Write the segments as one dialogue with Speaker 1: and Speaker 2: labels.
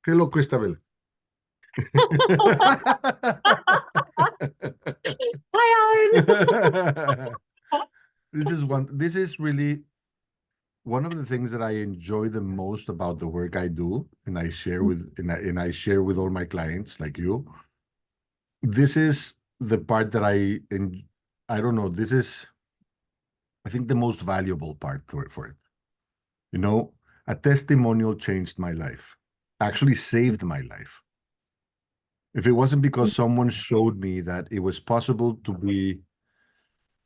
Speaker 1: Hello, Christabelle.
Speaker 2: Hi,
Speaker 1: This is really one of the things that I enjoy the most about the work I do, and I share
Speaker 2: Alan.
Speaker 1: and I share with all my clients like you. This is the part that I don't know, this is I think the most valuable part for it. You know, a testimonial changed my life. Actually saved my life. If it wasn't because someone showed me that it was possible to be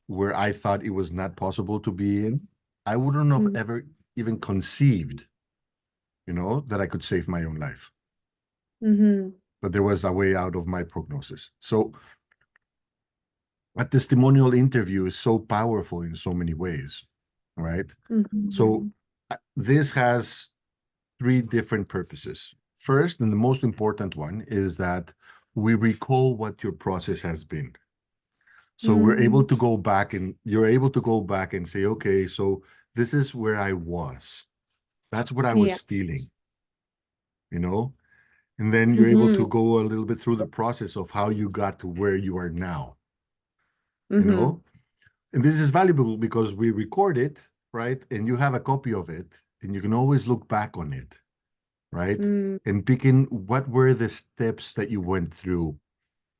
Speaker 1: where I thought it was not possible to be in, I wouldn't have
Speaker 2: Mhm.
Speaker 1: ever even conceived, that I could save my own life,
Speaker 2: Mhm.
Speaker 1: that there was a way out of my prognosis. So a testimonial interview is so powerful in so many ways, right? So
Speaker 2: Mhm.
Speaker 1: this has three different purposes. First, and the most important one is that we recall what your process has been. So we're able
Speaker 2: Mhm.
Speaker 1: to go back and you're able to go back and say, okay, so this is where I was. That's what I
Speaker 2: Yeah.
Speaker 1: was feeling, you know? And then you're able to
Speaker 2: Mhm.
Speaker 1: go a little bit through the process of how you got to where you are now, you
Speaker 2: Mhm.
Speaker 1: know? And this is valuable because we record it, right? And you have a copy of it and you can always look back on it, right?
Speaker 2: Mm.
Speaker 1: And picking what were the steps that you went through?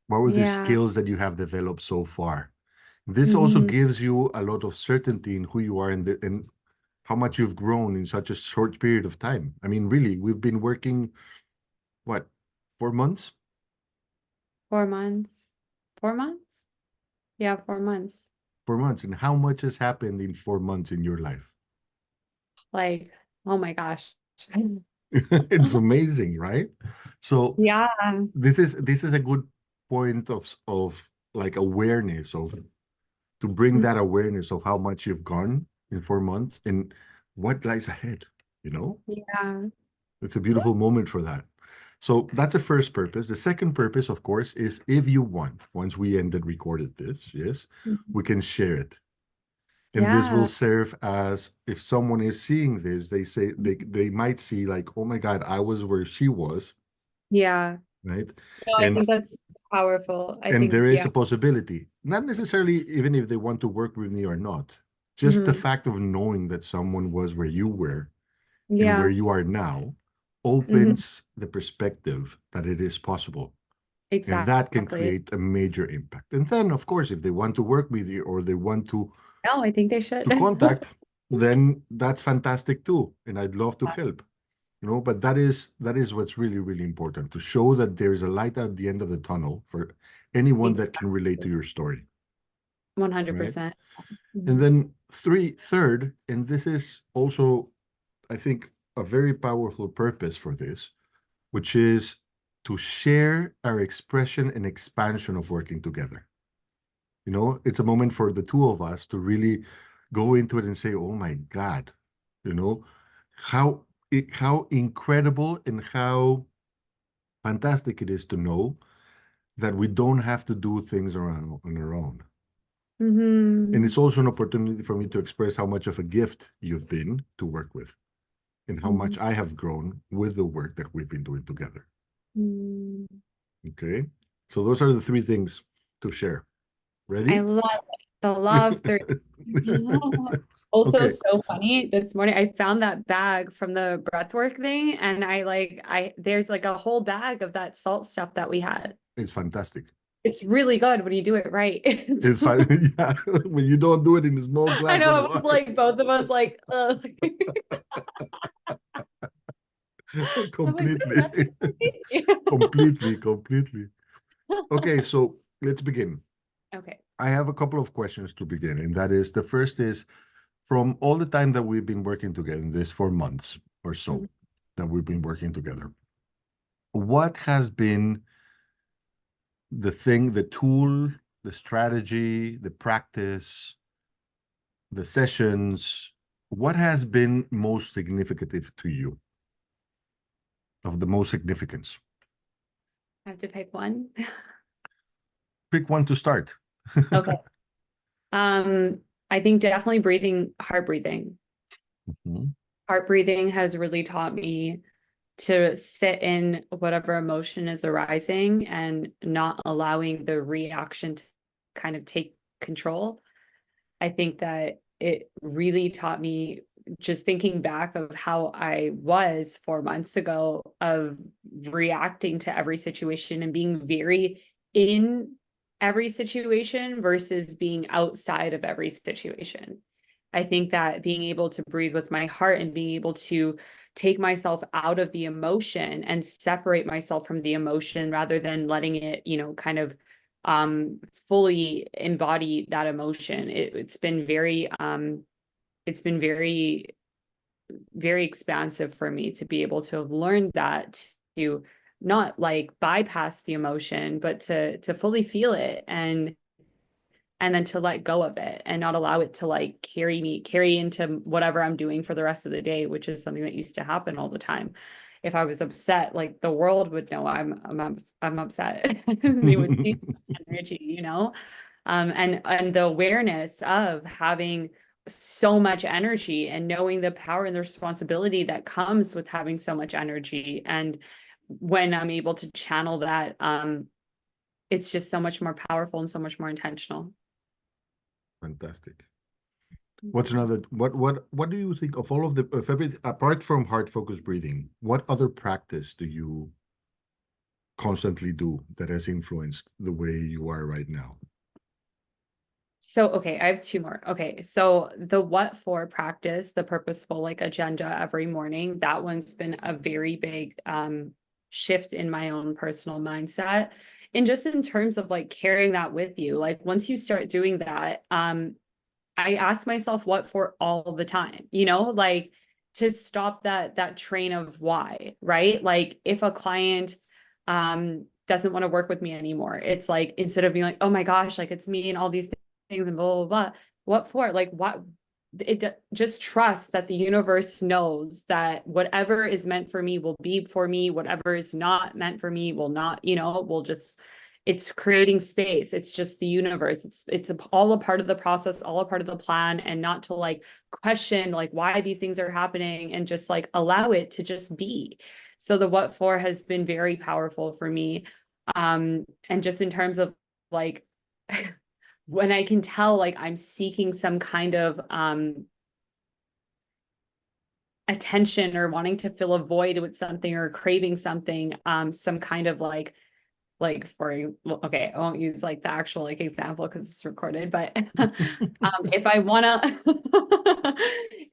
Speaker 1: What were the
Speaker 2: Yeah.
Speaker 1: skills that you have developed so far? This also
Speaker 2: Mhm.
Speaker 1: gives you a lot of certainty in who you are and how much you've grown in such a short period of time. I mean, really, we've been working, what, 4 months?
Speaker 2: 4 months. 4 months? Yeah, 4 months.
Speaker 1: 4 months. And how much has happened in 4 months in your life?
Speaker 2: Like, oh my gosh.
Speaker 1: It's amazing, right? So
Speaker 2: Yeah.
Speaker 1: this is a good point of like awareness of to bring that awareness of how much you've gone in 4 months and what lies ahead, you know?
Speaker 2: Yeah.
Speaker 1: It's a beautiful moment for that. So that's the first purpose. The second purpose, of course, is if you want, once we ended recorded this, yes,
Speaker 2: Mhm.
Speaker 1: we can share it. And this will
Speaker 2: Yeah.
Speaker 1: serve as if someone is seeing this, they say they might see like, oh my God, I was where she was,
Speaker 2: Yeah.
Speaker 1: right?
Speaker 2: No, I
Speaker 1: And
Speaker 2: think that's powerful. I
Speaker 1: and
Speaker 2: think,
Speaker 1: there is
Speaker 2: yeah.
Speaker 1: a possibility, not necessarily even if they want to work with me or not, just the
Speaker 2: Mhm.
Speaker 1: fact of knowing that someone was where you were and where
Speaker 2: Yeah.
Speaker 1: you are now
Speaker 2: Mhm.
Speaker 1: opens the perspective that it is possible. And that can
Speaker 2: Exactly.
Speaker 1: create a major impact. And then, of course, if they want to work with you or they want
Speaker 2: No, I think they should.
Speaker 1: to contact, then that's fantastic too. And I'd love to help. But that is what's really, really important to show that there's a light at the end of the tunnel for anyone that can relate to
Speaker 2: Exactly.
Speaker 1: your story, right?
Speaker 2: 100%.
Speaker 1: And
Speaker 2: Mhm.
Speaker 1: then third, and this is also, I think, a very powerful purpose for this, which is to share our expression and expansion of working together. It's a moment for the two of us to really go into it and say, "Oh my God," you know, how incredible and how fantastic it is to know that we don't have to do things around on our own. And
Speaker 2: Mhm.
Speaker 1: it's also an opportunity for me to express how much of a gift you've been to work with and how much
Speaker 2: Mhm.
Speaker 1: I have grown with the work that we've been doing together.
Speaker 2: Mm.
Speaker 1: Okay. So those are the three things to share.
Speaker 2: I
Speaker 1: Ready?
Speaker 2: love it. The love three. Also,
Speaker 1: Okay.
Speaker 2: so funny. This morning, I found that bag from the breathwork thing, and there's like a whole bag of that salt stuff that we had.
Speaker 1: It's fantastic.
Speaker 2: It's really good when you do it right.
Speaker 1: It's fine. Yeah. When you don't do it in a small
Speaker 2: I
Speaker 1: glass of
Speaker 2: know it was
Speaker 1: water.
Speaker 2: like both of us like, I'm like, "Wait, that's
Speaker 1: Completely.
Speaker 2: crazy."
Speaker 1: Completely. Okay, so let's begin.
Speaker 2: Okay.
Speaker 1: I have a couple of questions to begin, and that is the first is from all the time that we've been working together, in this 4 months or so
Speaker 2: Mhm.
Speaker 1: that we've been working together, what has been the thing, the tool, the strategy, the practice, the sessions, what has been most significant to you, of the most significance?
Speaker 2: I have to pick one.
Speaker 1: Pick one to start.
Speaker 2: Okay. Um, I think definitely breathing, heart breathing.
Speaker 1: Mhm.
Speaker 2: Heart breathing has really taught me to sit in whatever emotion is arising and not allowing the reaction to kind of take control. I think that it really taught me, just thinking back of how I was 4 months ago, of reacting to every situation and being very in every situation versus being outside of every situation. I think that being able to breathe with my heart and being able to take myself out of the emotion and separate myself from the emotion rather than letting it, kind of fully embody that emotion. It's been very, very expansive for me to be able to have learned that, to not like bypass the emotion, but to fully feel it, and then to let go of it and not allow it to like carry into whatever I'm doing for the rest of the day, which is something that used to happen all the time. If I was upset, like the world would know I'm upset. They would see energy, and the awareness of having so much energy and knowing the power and the responsibility that comes with having so much energy. And when I'm able to channel that, it's just so much more powerful and so much more intentional.
Speaker 1: Fantastic. What's another, what do you think of all of the, of everything, apart from heart focused breathing, what other practice do you constantly do that has influenced the way you are right now?
Speaker 2: So, okay, I have two more. Okay, so the what for practice, the purposeful like agenda every morning, that one's been a very big shift in my own personal mindset. And just in terms of like carrying that with you, like once you start doing that, I ask myself what for all the time, like to stop that train of why, right? Like if a client doesn't want to work with me anymore, it's like instead of being like, oh my gosh, like it's me and all these things and blah blah blah, what for? Like what just trust that the universe knows that whatever is meant for me will be for me, whatever is not meant for me will not, will just, it's creating space. It's just the universe. It's all a part of the process, all a part of the plan, and not to like question like why these things are happening, and just like allow it to just be. So the what for has been very powerful for me. And just in terms of like when I can tell like I'm seeking some kind of attention or wanting to fill a void with something or craving something, some kind of like for, okay, I won't use like the actual like example because it's recorded, but if I want to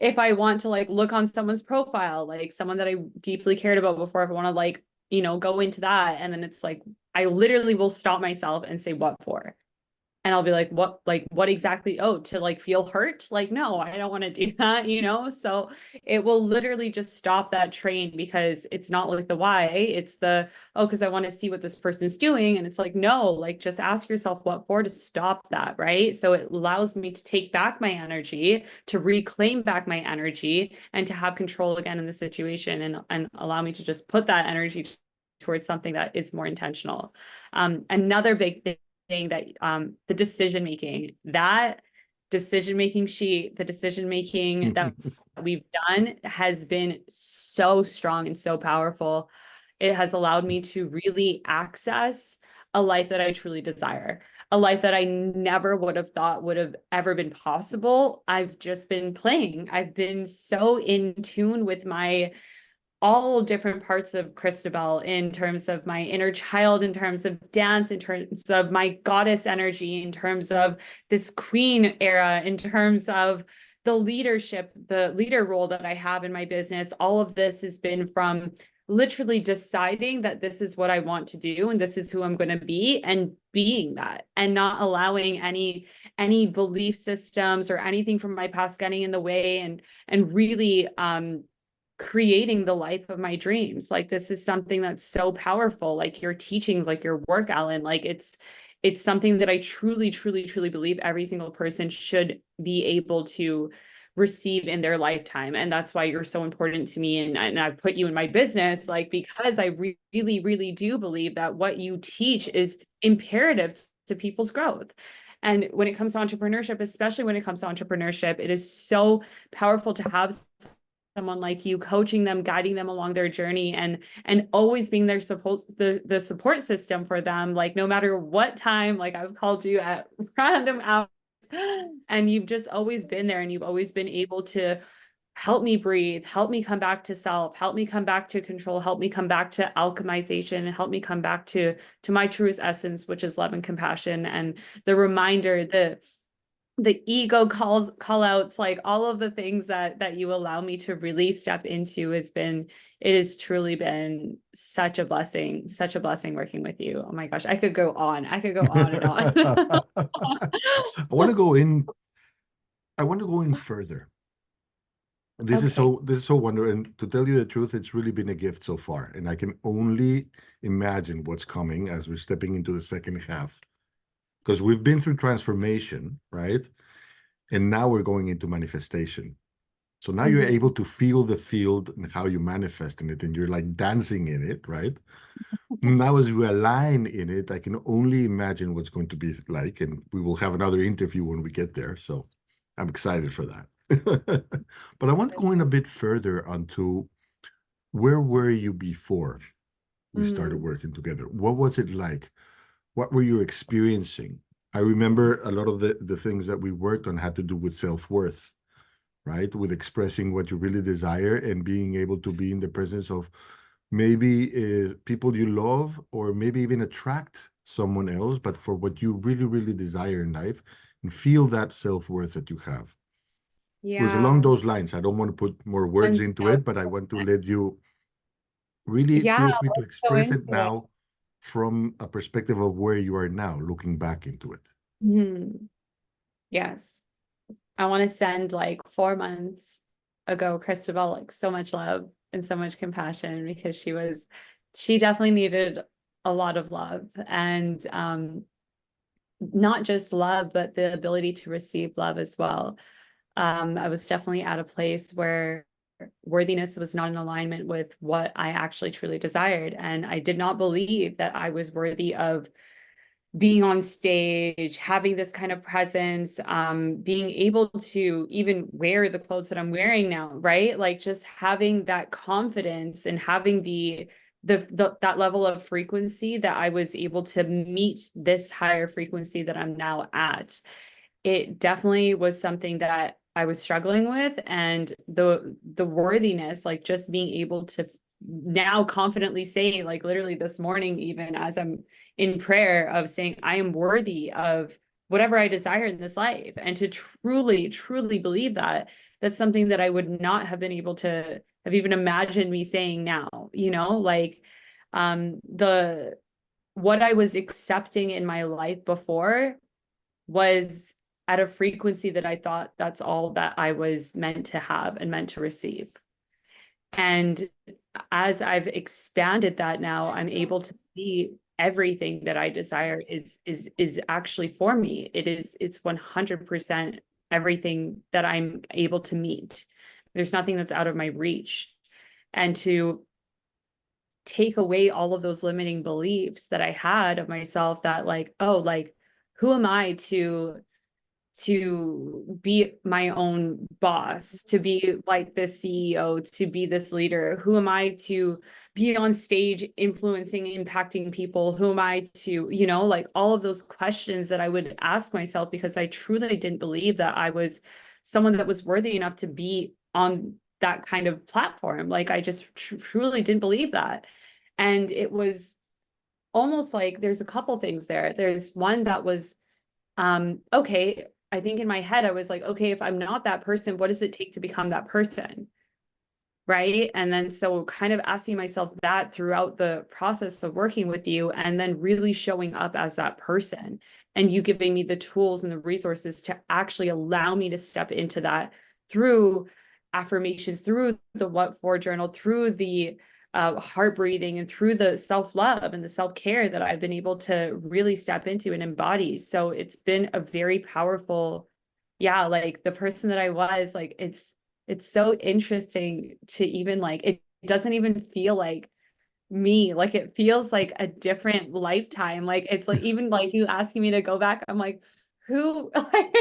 Speaker 2: if I want to like look on someone's profile, like someone that I deeply cared about before, if I want to like, go into that, and then it's like I literally will stop myself and say what for. And I'll be like, what exactly? Oh, to like feel hurt? Like, no, I don't want to do that, So it will literally just stop that train, because it's not like the why, it's the, oh, because I want to see what this person's doing. And it's like, no, like just ask yourself what for, to stop that, right? So it allows me to take back my energy, to reclaim back my energy, and to have control again in the situation, and allow me to just put that energy towards something that is more intentional. Another big thing that the decision making sheet, the decision making that we've done has been so strong and so powerful. It has allowed me to really access a life that I truly desire, a life that I never would have thought would have ever been possible. I've just been playing. I've been so in tune with my all different parts of Christabelle, in terms of my inner child, in terms of dance, in terms of my goddess energy, in terms of this queen era, in terms of the leadership, the leader role that I have in my business. All of this has been from literally deciding that this is what I want to do and this is who I'm going to be, and being that, and not allowing any belief systems or anything from my past getting in the way, and really creating the life of my dreams. Like this is something that's so powerful, like your teachings, like your work, Alan, like it's something that I truly, truly, truly believe every single person should be able to receive in their lifetime. And that's why you're so important to me. And I've put you in my business, like, because I really, really do believe that what you teach is imperative to people's growth. And when it comes to entrepreneurship, especially when it comes to entrepreneurship, it is so powerful to have someone like you, coaching them, guiding them along their journey, and always being their support, the support system for them. Like no matter what time, like I've called you at random hours, and you've just always been there, and you've always been able to help me breathe, help me come back to self, help me come back to control, help me come back to alchemization, help me come back to my truest essence, which is love and compassion. And the reminder, the ego call outs, like all of the things that you allow me to really step into it has truly been such a blessing working with you. Oh my gosh, I could go on and on.
Speaker 1: I want to go in. I want to go in further.
Speaker 2: Okay.
Speaker 1: This is so wonderful. And to tell you the truth, it's really been a gift so far. And I can only imagine what's coming as we're stepping into the second half. Because we've been through transformation, right? And now we're going into manifestation. So now you're able to feel the field and how you manifest in it, and you're like dancing in it, right? Now, as we align in it, I can only imagine what's going to be like, and we will have another interview when we get there. So I'm excited for that. But I want to go in a bit further onto where were you before we started
Speaker 2: Mm,
Speaker 1: working together? What was it like? What were you experiencing? I remember a lot of the things that we worked on had to do with self-worth, right? With expressing what you really desire and being able to be in the presence of maybe people you love, or maybe even attract someone else, but for what you really, really desire in life, and feel that self-worth that you have. It was along
Speaker 2: yeah.
Speaker 1: those lines. I don't want to put more words
Speaker 2: And
Speaker 1: into
Speaker 2: so,
Speaker 1: it, but I want to let you really
Speaker 2: yeah,
Speaker 1: feel free to
Speaker 2: let's go
Speaker 1: express
Speaker 2: into
Speaker 1: it
Speaker 2: it.
Speaker 1: now from a perspective of where you are now, looking back into it.
Speaker 2: Mhm. Yes. I want to send like 4 months ago, Christabelle, like so much love and so much compassion, because she definitely needed a lot of love, and not just love, but the ability to receive love as well. I was definitely at a place where worthiness was not in alignment with what I actually truly desired. And I did not believe that I was worthy of being on stage, having this kind of presence, being able to even wear the clothes that I'm wearing now, right? Like just having that confidence and having that level of frequency that I was able to meet this higher frequency that I'm now at. It definitely was something that I was struggling with, and the worthiness, like just being able to now confidently say, like literally this morning, even as I'm in prayer, of saying I am worthy of whatever I desire in this life, and to truly, truly believe that, that's something that I would not have been able to have even imagined me saying now, like the what I was accepting in my life before was at a frequency that I thought that's all that I was meant to have and meant to receive. And as I've expanded that now, I'm able to see everything that I desire is actually for me. It's 100% everything that I'm able to meet. There's nothing that's out of my reach. And to take away all of those limiting beliefs that I had of myself, that like, oh, like who am I to be my own boss, to be like this CEO, to be this leader? Who am I to be on stage influencing, impacting people? Who am I to, like all of those questions that I would ask myself, because I truly didn't believe that I was someone that was worthy enough to be on that kind of platform. Like I just truly didn't believe that. And it was almost like there's a couple things there. There's one that was okay, I think in my head I was like, okay, if I'm not that person, what does it take to become that person? Right. And then so kind of asking myself that throughout the process of working with you, and then really showing up as that person, and you giving me the tools and the resources to actually allow me to step into that through affirmations, through the what for journal, through the heart breathing, and through the self-love and the self-care that I've been able to really step into and embody. So it's been a very powerful, yeah, like the person that I was, like it's so interesting to even like, it doesn't even feel like me, like it feels like a different lifetime. Like it's like, even like you asking me to go back, I'm like, who like,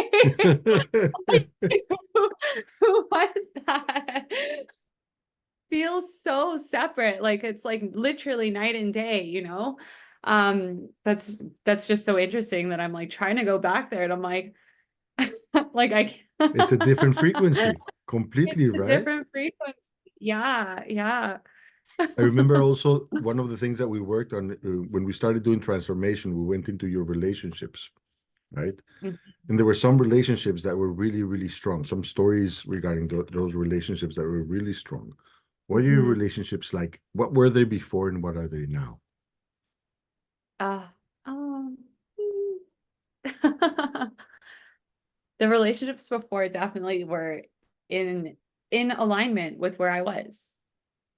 Speaker 2: who, who was that? feels so separate. Like it's like literally night and day, you know? That's just so interesting that I'm like trying to go back there and I'm like, like I
Speaker 1: It's a different
Speaker 2: can't.
Speaker 1: frequency, completely,
Speaker 2: It's a
Speaker 1: right?
Speaker 2: different frequency. Yeah, yeah.
Speaker 1: I remember also one of the things that we worked on when we started doing transformation, we went into your relationships, right? And there were some relationships that were really, really strong, some stories regarding those relationships that were really strong. What are your
Speaker 2: Mhm.
Speaker 1: relationships like? What were they before and what are they now?
Speaker 2: Uh, um, the relationships before definitely were in in alignment with where I was,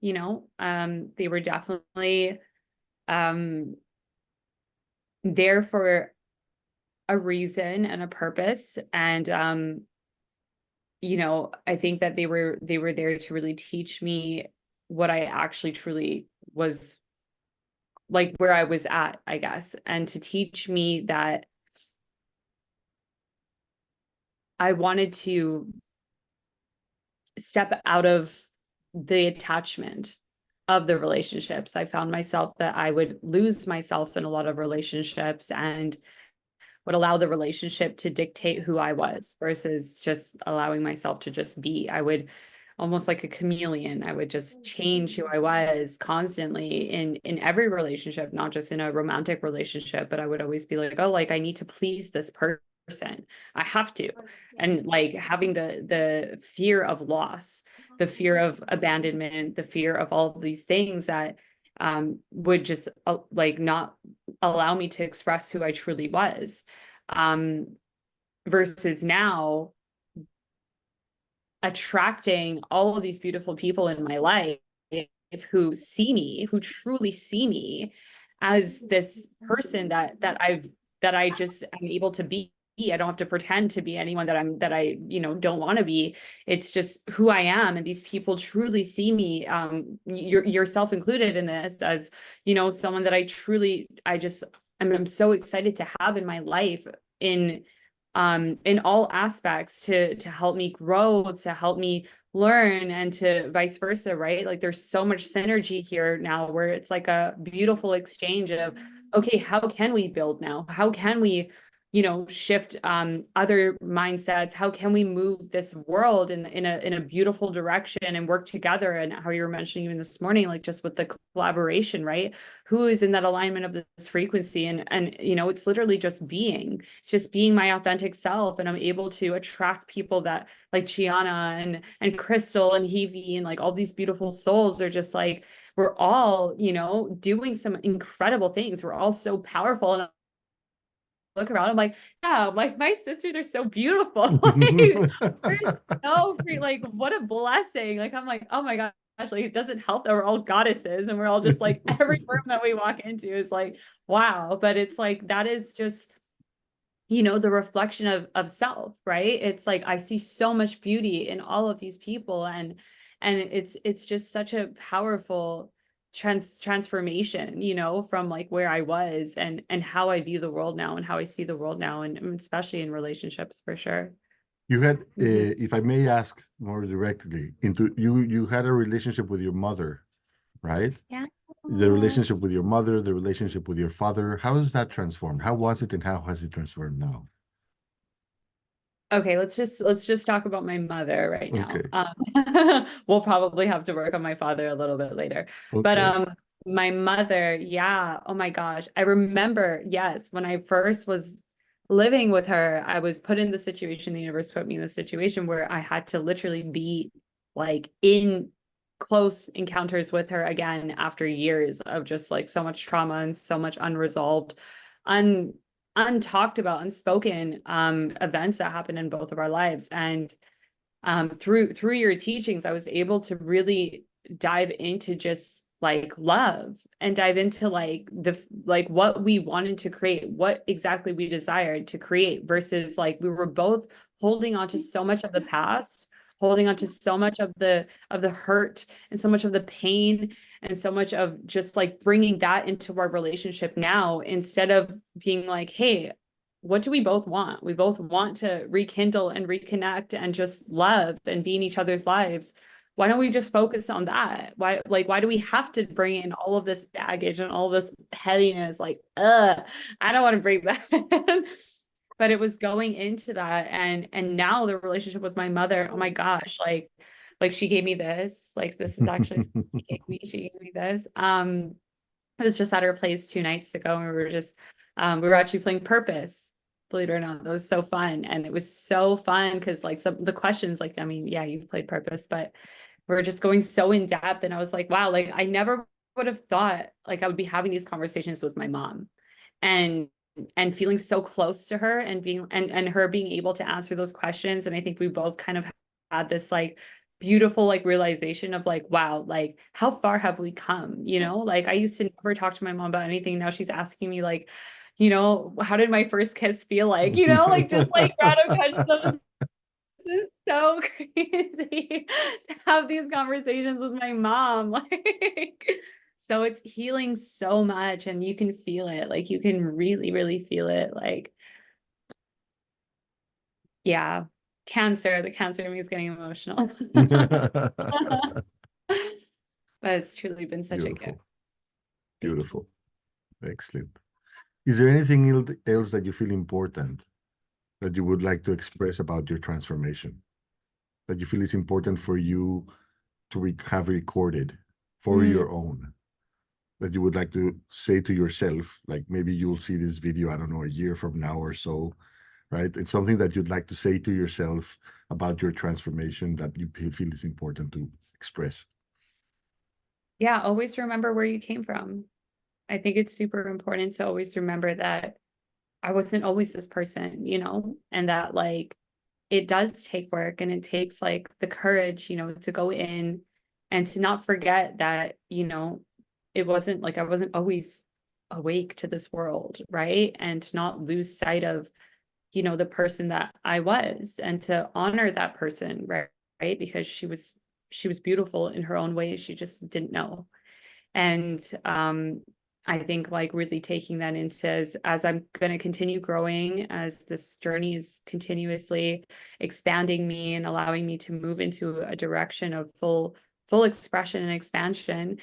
Speaker 2: you know. They were definitely um there for a reason and a purpose. And you know, I think that they were there to really teach me what I actually truly was, like where I was at, I guess, and to teach me that I wanted to step out of the attachment of the relationships. I found myself that I would lose myself in a lot of relationships and would allow the relationship to dictate who I was versus just allowing myself to just be. I would almost like a chameleon. I would just change who I was constantly in every relationship, not just in a romantic relationship, but I would always be like, oh, like I need to please this person. I have to. And like having the fear of loss, the fear of abandonment, the fear of all of these things that would just like not allow me to express who I truly was. Um, versus now attracting all of these beautiful people in my life who see me, who truly see me as this person that I just am able to be. I don't have to pretend to be anyone that I, you know, don't want to be. It's just who I am. And these people truly see me, yourself included in this, as, you know, someone that I truly, I'm so excited to have in my life in all aspects to help me grow, to help me learn, and to vice versa, right? Like there's so much synergy here now where it's like a beautiful exchange of, okay, how can we build now? How can we, you know, shift other mindsets? How can we move this world in a beautiful direction and work together? And how you were mentioning even this morning, like just with the collaboration, right? Who is in that alignment of this frequency? And you know, it's literally just being. It's just being my authentic self, and I'm able to attract people that like Gianna and Crystal and Heavy and like all these beautiful souls. Are just like we're all, you know, doing some incredible things. We're all so powerful. And look around, I'm like, yeah, like my sisters are so beautiful. Like we're so free. Like, what a blessing. Like, I'm like, oh my gosh, like it doesn't help that we're all goddesses and we're all just like every room that we walk into is like, wow. But it's like that is just, you know, the reflection of self, right? It's like I see so much beauty in all of these people, and it's just such a powerful transformation, you know, from like where I was and how I view the world now and how I see the world now, and especially in relationships for sure.
Speaker 1: You had,
Speaker 2: Mhm.
Speaker 1: if I may ask more directly, into you had a relationship with your mother, right?
Speaker 2: Yeah.
Speaker 1: The relationship with your mother, the relationship with your father, how has that transformed? How was it and how has it transformed now?
Speaker 2: Okay, let's just talk about my mother right now.
Speaker 1: Okay,
Speaker 2: We'll probably have to work on my father a little bit later. But
Speaker 1: okay.
Speaker 2: my mother, yeah, oh my gosh. I remember, yes, when I first was living with her, I was put in the situation, the universe put me in the situation where I had to literally be like in close encounters with her again after years of just like so much trauma and so much unresolved, un untalked about, unspoken events that happened in both of our lives. And through your teachings, I was able to really dive into just like love and dive into like like what we wanted to create, what exactly we desired to create, versus like we were both holding on to so much of the past, holding on to so much of the hurt and so much of the pain and so much of just like bringing that into our relationship now, instead of being like, hey, what do we both want? We both want to rekindle and reconnect and just love and be in each other's lives. why don't we just focus on that? Why do we have to bring in all of this baggage and all this heaviness? Like, I don't want to bring that in. But it was going into that, and now the relationship with my mother, oh my gosh, like she gave me this, like this is actually she gave me this. I was just at her place 2 nights ago, and we were actually playing Purpose. Believe it or not, that was so fun. And it was so fun because like some of the questions, like, I mean, yeah, you've played Purpose, but we're just going so in depth. And I was like, wow, like I never would have thought like I would be having these conversations with my mom and feeling so close to her and being and her being able to answer those questions. And I think we both kind of had this like beautiful like realization of like, wow, like how far have we come? You know, like I used to never talk to my mom about anything. Now she's asking me like, you know, how did my first kiss feel like? You know, like just like random questions. This is so crazy to have these conversations with my mom. Like, so it's healing so much, and you can feel it. Like you can really, really feel it. Like, yeah, the cancer in me is getting emotional. But it's truly been such a gift.
Speaker 1: Beautiful. Beautiful. Excellent. Is there anything else that you feel important that you would like to express about your transformation? That you feel is important for you to have recorded for your own? That you would like to say to yourself, like maybe you'll see this video, I don't know, a year from now or so, right? It's something that you'd like to say to yourself about your transformation that you feel is important to express.
Speaker 2: Yeah, always remember where you came from. I think it's super important to always remember that I wasn't always this person, you know, and that like it does take work, and it takes like the courage, you know, to go in and to not forget that, you know, it wasn't like I wasn't always awake to this world, right? And to not lose sight of, you know, the person that I was, and to honor that person, right? Right? Because she was beautiful in her own way. She just didn't know. And I think like really taking that into as I'm going to continue growing, as this journey is continuously expanding me and allowing me to move into a direction of full expression and expansion.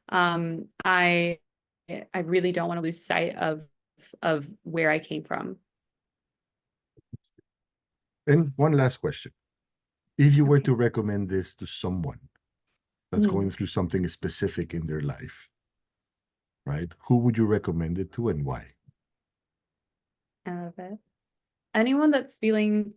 Speaker 2: I really don't want to lose sight of where I came from.
Speaker 1: And one last question. If you were to recommend this to someone that's going through something specific in their life, right? Who would you recommend it to and why?
Speaker 2: I love it. Anyone that's feeling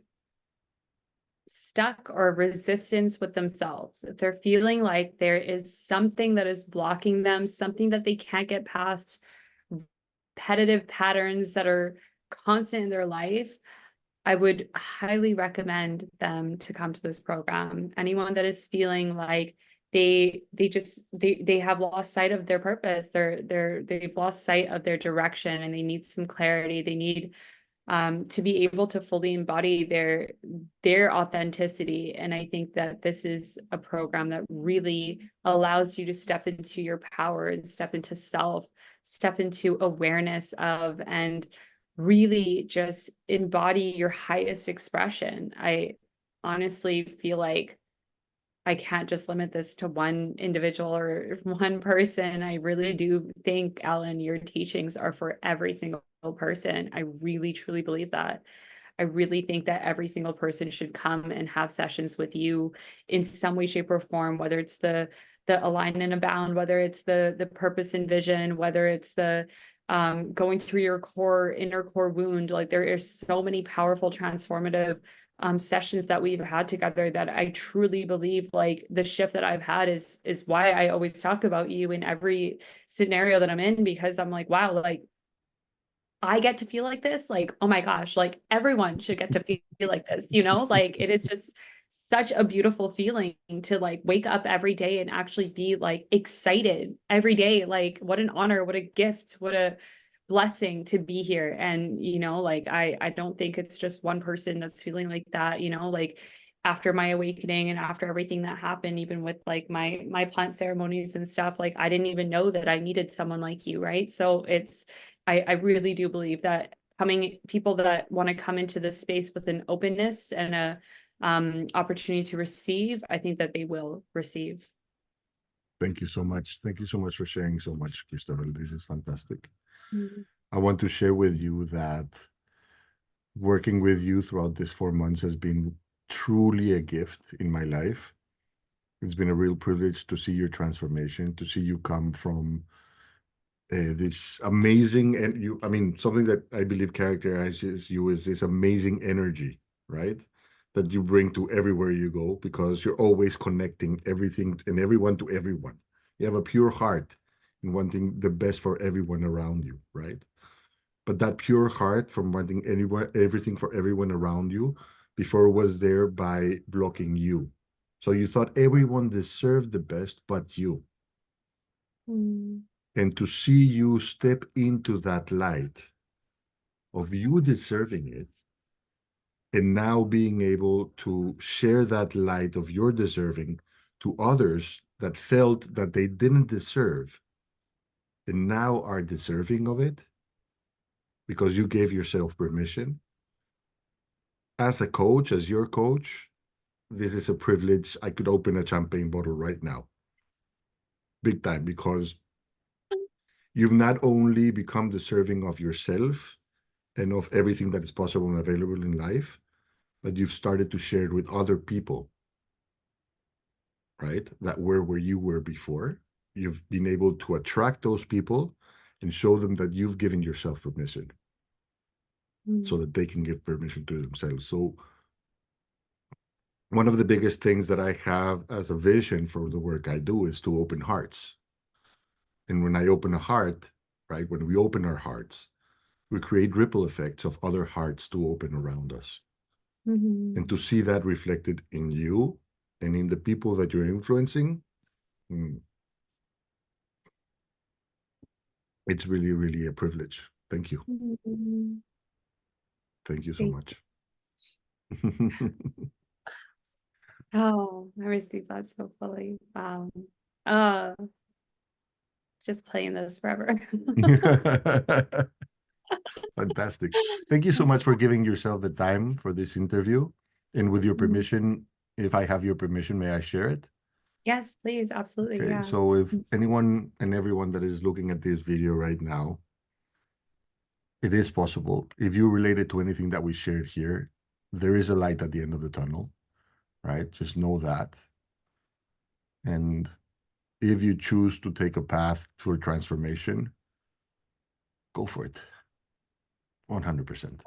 Speaker 2: stuck or resistance with themselves, if they're feeling like there is something that is blocking them, something that they can't get past, repetitive patterns that are constant in their life, I would highly recommend them to come to this program. Anyone that is feeling like they have lost sight of their purpose, they've lost sight of their direction, and they need some clarity. They need to be able to fully embody their authenticity. And I think that this is a program that really allows you to step into your power and step into self, step into awareness of, and really just embody your highest expression. I honestly feel like I can't just limit this to one individual or one person. I really do think, Alan, your teachings are for every single person. I really, truly believe that. I really think that every single person should come and have sessions with you in some way, shape, or form, whether it's the align and abound, whether it's the purpose and vision, whether it's the going through your inner core wound. Like there are so many powerful, transformative sessions that we've had together that I truly believe like the shift that I've had is why I always talk about you in every scenario that I'm in, because I'm like, wow, like I get to feel like this, like, oh my gosh, like everyone should get to feel like this, you know, like it is just such a beautiful feeling to like wake up every day and actually be like excited every day. Like what an honor, what a gift, what a blessing to be here. And, you know, like I don't think it's just one person that's feeling like that, you know, like after my awakening and after everything that happened, even with like my plant ceremonies and stuff, like I didn't even know that I needed someone like you, right? So I really do believe that people that want to come into this space with an openness and opportunity to receive, I think that they will receive.
Speaker 1: Thank you so much. Thank you so much for sharing so much, Christabelle. This is fantastic.
Speaker 2: Mm.
Speaker 1: I want to share with you that working with you throughout these 4 months has been truly a gift in my life. It's been a real privilege to see your transformation, to see you come from this amazing, and you, I mean, something that I believe characterizes you is this amazing energy, right? That you bring to everywhere you go, because you're always connecting everything and everyone to everyone. You have a pure heart in wanting the best for everyone around you, right? But that pure heart from wanting anyone, everything for everyone around you before was there by blocking you. So you thought everyone deserved the best but you.
Speaker 2: Mm.
Speaker 1: And to see you step into that light of you deserving it, and now being able to share that light of your deserving to others that felt that they didn't deserve and now are deserving of it because you gave yourself permission. As a coach, as your coach, this is a privilege. I could open a champagne bottle right now, big time, because you've not only become deserving of yourself and of everything that is possible and available in life, but you've started to share it with other people, right? That were where you were before. You've been able to attract those people and show them that you've given yourself permission so
Speaker 2: Mm.
Speaker 1: that they can give permission to themselves. So one of the biggest things that I have as a vision for the work I do is to open hearts. And when I open a heart, right, when we open our hearts, we create ripple effects of other hearts to open around us. And
Speaker 2: Mhm.
Speaker 1: to see that reflected in you and in the people that you're influencing, it's really, really a privilege. Thank you.
Speaker 2: Mhm.
Speaker 1: Thank you so
Speaker 2: Thank
Speaker 1: much.
Speaker 2: Oh, I received that so fully. Uh, just playing this forever.
Speaker 1: Fantastic. Thank you so much for giving yourself the time for this interview. And with your
Speaker 2: Mhm.
Speaker 1: permission, if I have your permission, may I share it?
Speaker 2: Yes, please. Absolutely.
Speaker 1: Okay,
Speaker 2: Yeah.
Speaker 1: so if anyone and everyone that is looking at this video right now, it is possible. If you relate it to anything that we shared here, there is a light at the end of the tunnel, right? Just know that. And if you choose to take a path toward transformation, go for it. 100%.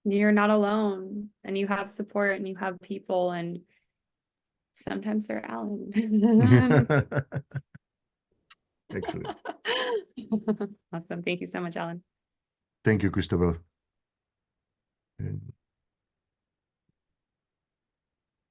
Speaker 2: You're not alone and you have support and you have people and sometimes they're Alan.
Speaker 1: Excellent.
Speaker 2: Awesome. Thank you so much, Alan.
Speaker 1: Thank you, Christabel. And